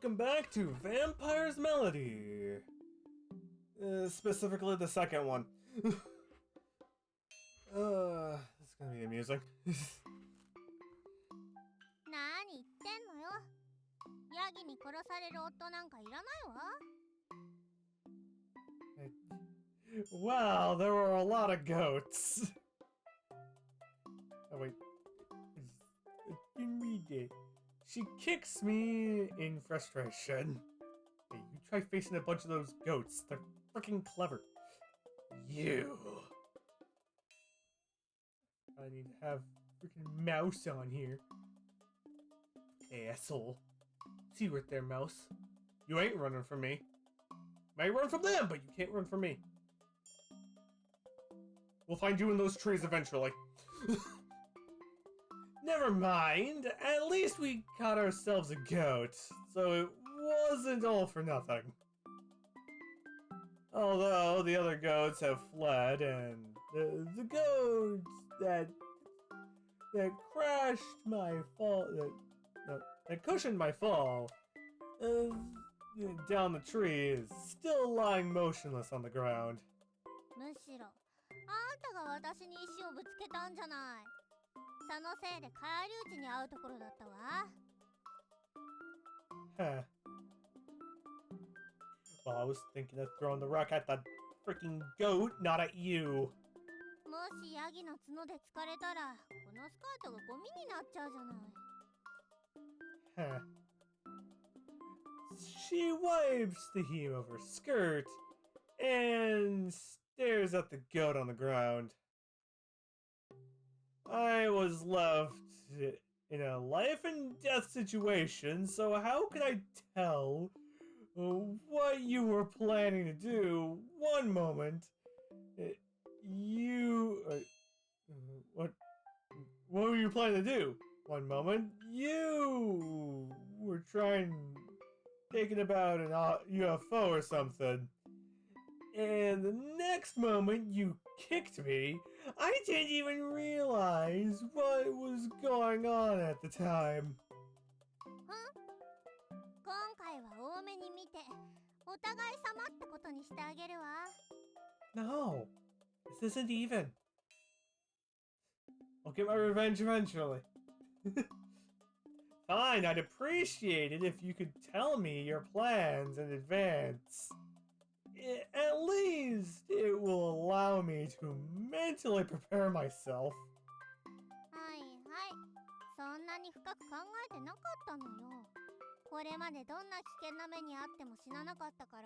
welcome back to Vampire's Melody. Specifically the second one. This is gonna be amusing. 何言ってんのよ。ヤギに殺される夫なんかいらないわ。Wow, there were a lot of goats. Oh wait. Didn't read it. She kicks me in frustration. Hey, you try facing a bunch of those goats. They're freaking clever. You. I need to have freaking mouse on here. Asshole. See you right there, mouse. You ain't running from me. Might run from them, but you can't run from me. We'll find you in those trees eventually. Never mind. At least we caught ourselves a goat, so it wasn't all for nothing. Although the other goats have fled, and the goats that crashed my fall, that cushioned my fall, down the tree is still lying motionless on the ground. むしろ、あんたが私に石をぶつけたんじゃない。そのせいで返り討ちに遭うところだったわ。Huh. Well, I was thinking of throwing the rock at the freaking goat, not at you. もしヤギの角で疲れたら、このスカートがゴミになっちゃうじゃない。Huh. She wipes the hem of her skirt and stares at the goat on the ground. I was left in a life and death situation, so how could I tell what you were planning to do one moment? What were you planning to do? One moment, you were thinking about an UFO or something. And the next moment you kicked me, I didn't even realize what was going on at the time. 今回は多めに見て、お互い様ってことにしてあげるわ。No, this isn't even. I'll get my revenge eventually. Fine, I'd appreciate it if you could tell me your plans in advance. At least it will allow me to mentally prepare myself. はいはい。そんなに深く考えてなかったのよ。これまでどんな危険な目にあっても死ななかったから、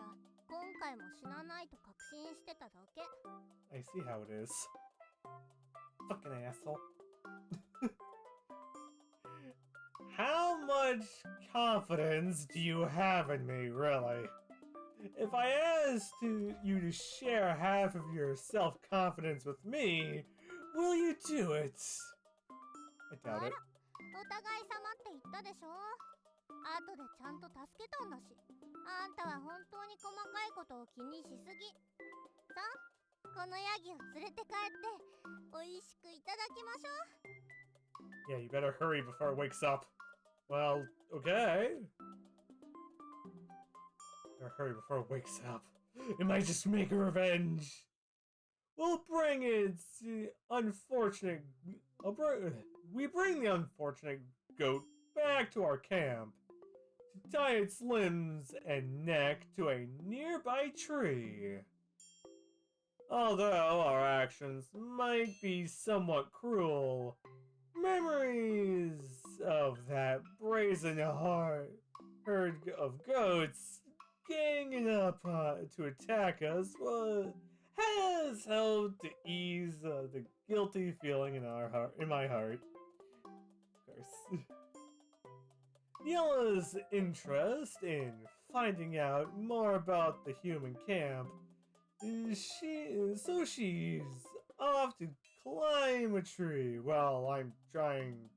今回も死なないと確信してただけ。I see how it is. Fucking asshole. How much confidence do you have in me, really? If I asked you to share half of your self-confidence with me, will you do it? I doubt it. お互い様って言ったでしょ。後でちゃんと助けたんだし。あんたは本当に細かいことを気にしすぎ。さあ、このヤギを連れて帰って美味しくいただきましょう。 Yeah, you better hurry before it wakes up. Well, okay. Better hurry before it wakes up. It might just make a revenge. We'll bring its unfortunate... We bring the unfortunate goat back to our camp to tie its limbs and neck to a nearby tree. Although our actions might be somewhat cruel, memories of that brazen herd of goats ganging up to attack us has helped to ease the guilty feeling in my heart. Of course. Yella's interest in finding out more about the human camp, she's off to climb a tree while I'm tying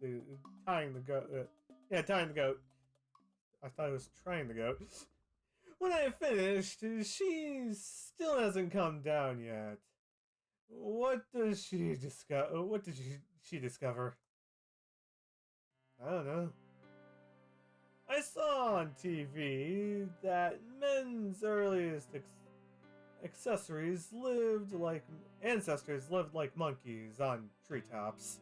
the goat. Tying the goat. I thought it was trying the goat. When I finished, she still hasn't come down yet. What does she discover? What did she discover? I don't know. I saw on TV that men's earliest ancestors lived like monkeys on treetops.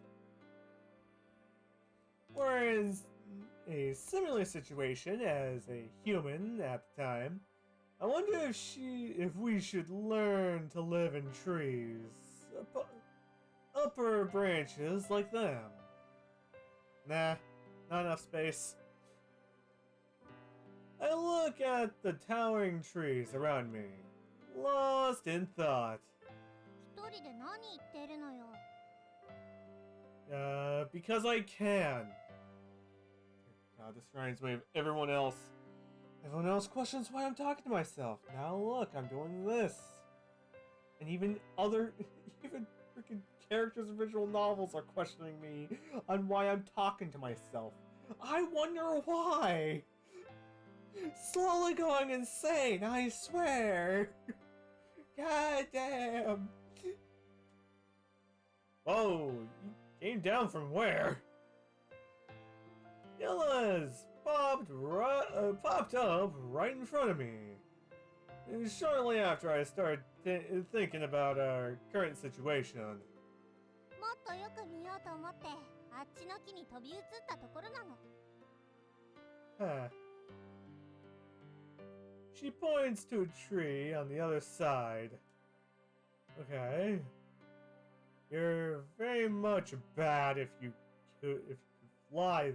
We're in a similar situation as a human at the time. I wonder if we should learn to live in trees, upper branches like them. Nah, not enough space. I look at the towering trees around me, lost in thought. 一人で何言ってるのよ。Because I can. God, this reminds me of everyone else. Everyone else questions why I'm talking to myself. Now look, I'm doing this. And even freaking characters in visual novels are questioning me on why I'm talking to myself. I wonder why. Slowly going insane, I swear. God damn. Whoa, you came down from where? Yellas popped up right in front of me. And shortly after I started thinking about our current situation. もっとよく見ようと思ってあっちの木に飛び移ったところなの。Huh. She points to a tree on the other side. Okay. You're very much bad if you fly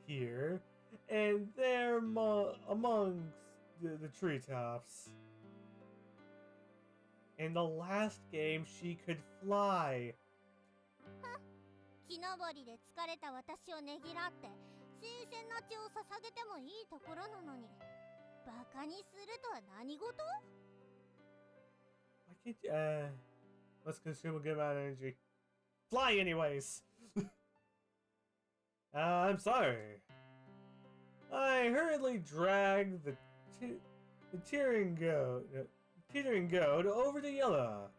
here, and there amongst the treetops. In the last game, she could fly. 木登りで疲れた私をねぎらって新鮮な血を捧げてもいいところなのにバカにするとは何事？ Why can't you, let's consume a good amount of energy. Fly anyways! I'm sorry. I hurriedly dragged the teetering goat over to Yella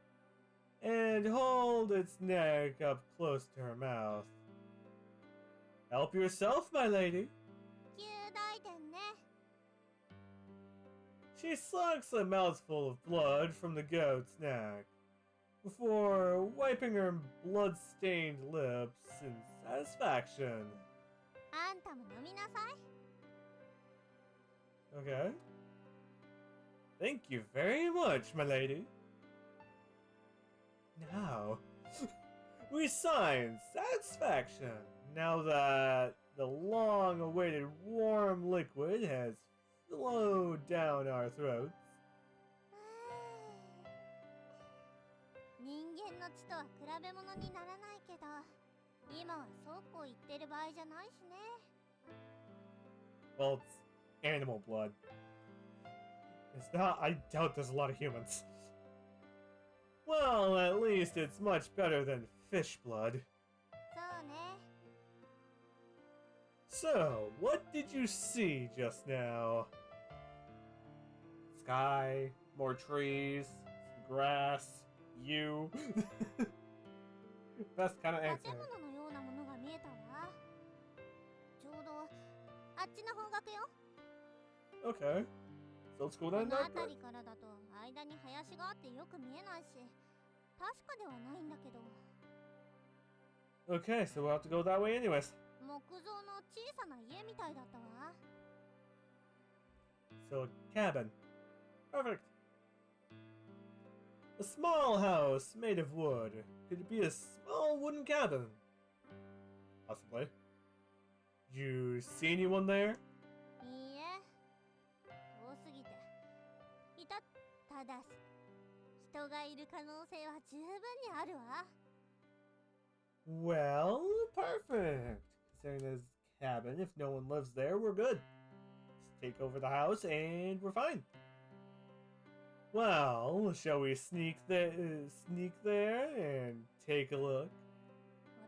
and hold its neck up close to her mouth. Help yourself, my lady. 旧大殿ね。 She sucks a mouthful of blood from the goat's neck before wiping her blood-stained lips in satisfaction. あんたも飲みなさい。 Okay. Thank you very much, my lady. Now, we sign satisfaction now that the long-awaited warm liquid has flowed down our throats. 人間の血とは比べ物にならないけど今はそうこう言ってる場合じゃないしね。 Well, it's animal blood. It's not. I doubt there's a lot of humans. Well, at least it's much better than fish blood. そうね。 So, what did you see just now? Sky, more trees, some grass, you. Best kind of 建 answer. 物のようなものが見えたわ。ちょうどあっちの方角よ。 Okay. So let's go こ down の that 辺 way. りからだと間に林があってよく見えないし確かではないんだけど Okay, so we'll have to go that way anyways. 木造の小さな家みたいだったわ。 So a cabin. Perfect. A small house made of wood. Could it be a small wooden cabin? Possibly. Did you see anyone there? いいえ遠すぎてただし人がいる可能性は十分にあるわ。 Well, perfect. Considering this cabin, if no one lives there, we're good. Just take over the house and we're fine. Well, shall we sneak there and take a look?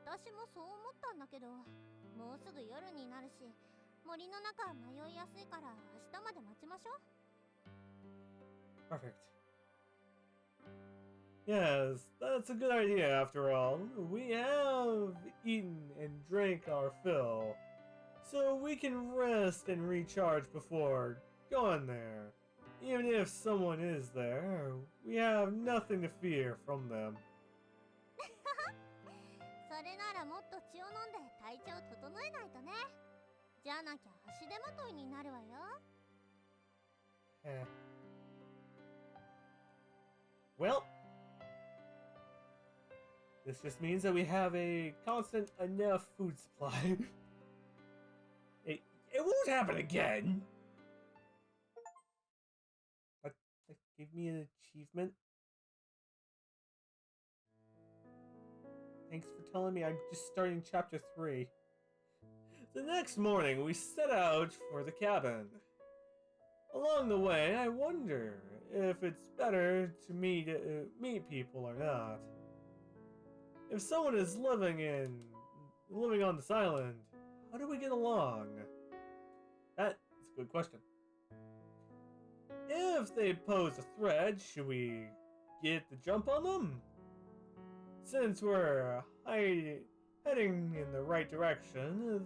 私もそう思ったんだけどもうすぐ夜になるし森の中は迷いやすいから明日まで待ちましょう。 Perfect. Yes, that's a good idea after all. We have eaten and drank our fill. so we can rest and recharge before going there. Even if someone is there, we have nothing to fear from them. それならもっと血を飲んで体調整えないとね。じゃなきゃ足手まといになるわよ。Eh. Well, this just means that we have a constant enough food supply. it won't happen again. But give me an achievement. Thanks for telling me I'm just starting chapter 3. The next morning, we set out for the cabin. Along the way, I wonder if it's better to meet people or not. If someone is living on this island, how do we get along? That's a good question. If they pose a threat, should we get the jump on them? Since we're heading in the right direction,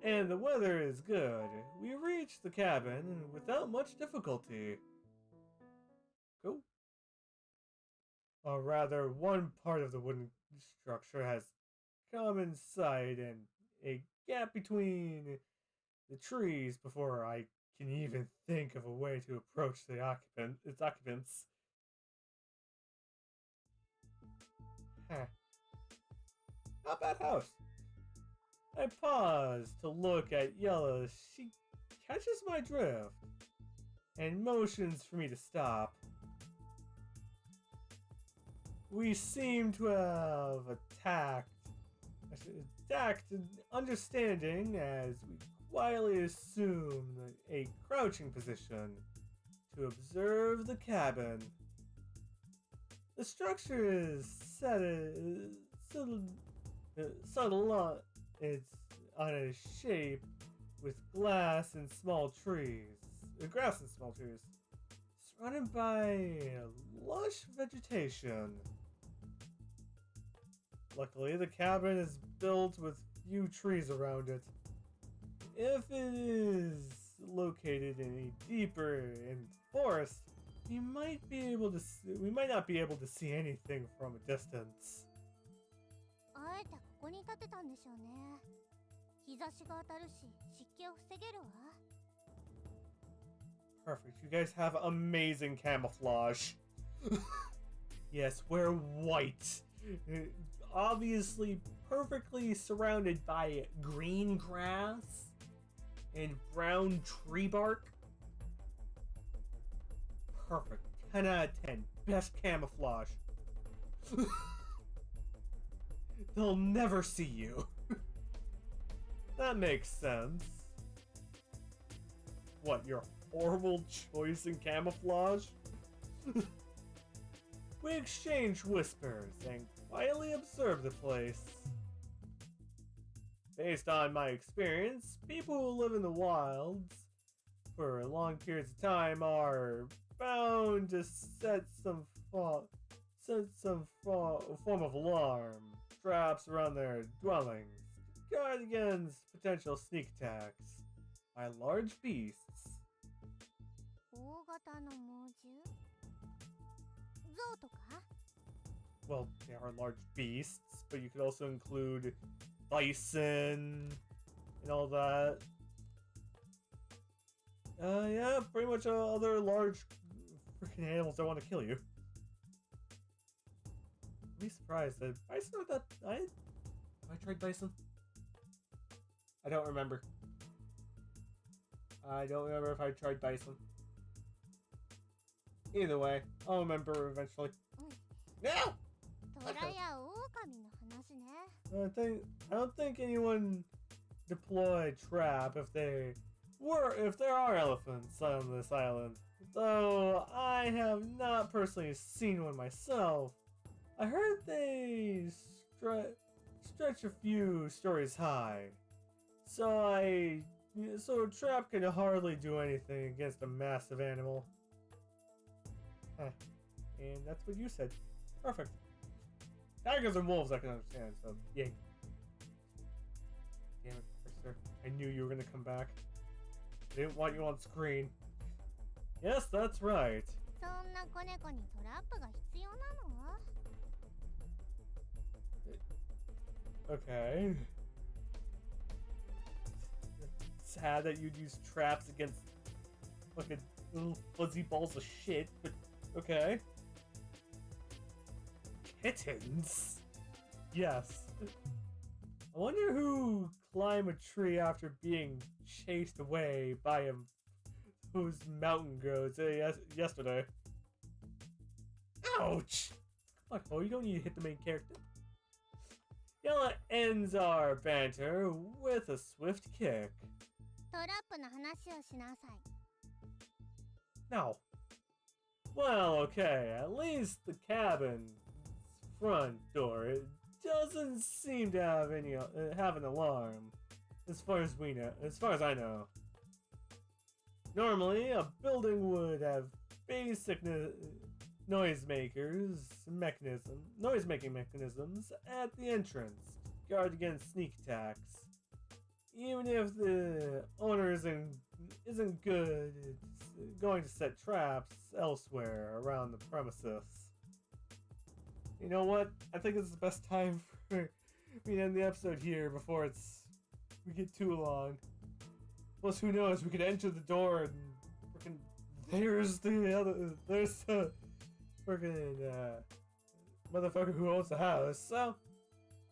and the weather is good, we reach the cabin without much difficulty. Cool. Or rather, one part of the wooden structure has common side and a gap between the trees before I can even think of a way to approach its occupants. Huh. Not bad house. I pause to look at Yella. She catches my drift and motions for me to stop. We seem to have attacked understanding as we quietly assume a crouching position to observe the cabin. The structure is subtle on a shape with grass and small trees, surrounded by lush vegetation. Luckily, the cabin is built with few trees around it. If it is located in a deeper in forest, we might not be able to see anything from a distance. あえてここに建てたんでしょうね。日差しが当たるし、湿気を防げるわ。Perfect. You guys have amazing camouflage. Yes, we're white. Obviously perfectly surrounded by green grass and brown tree bark. Perfect. 10 out of 10. Best camouflage. They'll never see you. That makes sense. What, your horrible choice in camouflage? We exchange whispers and quietly observe the place. Based on my experience, people who live in the wilds for long periods of time are bound to set some form of alarm, traps around their dwellings, to guard against potential sneak attacks by large beasts. 大型の猛獣？象とか？ Well, they are large beasts, but you could also include bison and all that. Yeah, pretty much other large freaking animals that want to kill you. I'd be surprised that bison are that. Have I tried bison? I don't remember. I don't remember if I tried bison. Either way, I'll remember eventually. No! 虎や狼の話ね。I don't think anyone deployed trap if there are elephants on this island. Though I have not personally seen one myself. I heard they stretch a few stories high. So a trap can hardly do anything against a massive animal. And that's what you said. Perfect. Tigers and wolves I can understand, so yay. Damn it, Christopher. I knew you were gonna come back. I didn't want you on screen. Yes, that's right. そんな子猫にトラップが必要なの？ Okay. Sad that you'd use traps against fucking little fuzzy balls of shit, but okay. Kittens? Yes. I wonder who climbed a tree after being chased away by those mountain goats yesterday. Ouch! Come on, Chloe, you don't need to hit the main character. Yella ends our banter with a swift kick. トラップの話をしなさい。 No. Well, okay, at least the cabin's front door, it doesn't seem to have an alarm, as far as I know. Normally, a building would have basic noise-making mechanisms at the entrance to guard against sneak attacks. Even if the owner isn't good, it's going to set traps elsewhere around the premises. You know what? I think it's the best time for me to end the episode here before we get too long. Plus, who knows? We could enter the door and freaking there's the freaking motherfucker who owns the house. So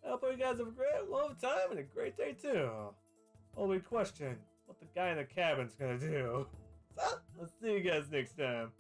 I hope you guys have a great long time and a great day too. Only question what the guy in the cabin's gonna do. So let's see you guys next time.